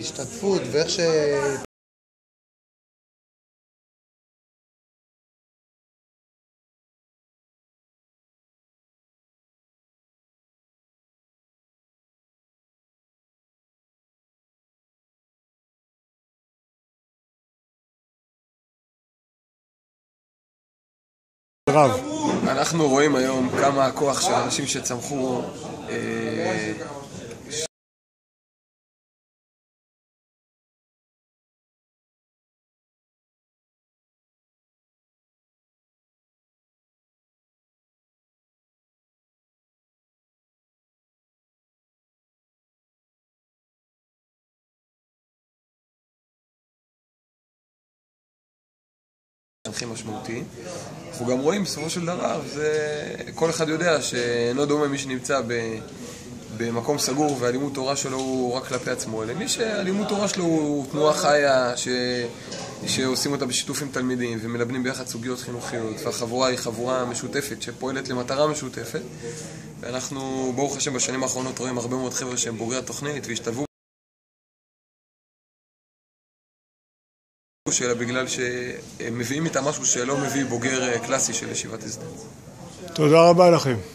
השתתפות ואיך ש... אנחנו רואים היום כמה הכוח של אנשים שצמחו הכי משמעותי. אנחנו גם רואים בסופו של דבר, כל אחד יודע שאינו דומה מי שנמצא במקום סגור והלימוד תורה שלו הוא רק כלפי עצמו, אלא מי שהלימוד תורה שלו הוא תנועה חיה שעושים אותה בשיתוף עם תלמידים ומלבנים ביחד סוגיות חינוכיות, והחבורה היא חבורה משותפת שפועלת למטרה משותפת, ואנחנו ברוך השם בשנים האחרונות רואים הרבה מאוד חבר'ה שהם בוגרי התוכנית והשתלבו אלא בגלל שהם מביאים איתם משהו שלא מביא בוגר קלאסי של ישיבת הסדר. תודה רבה לכם.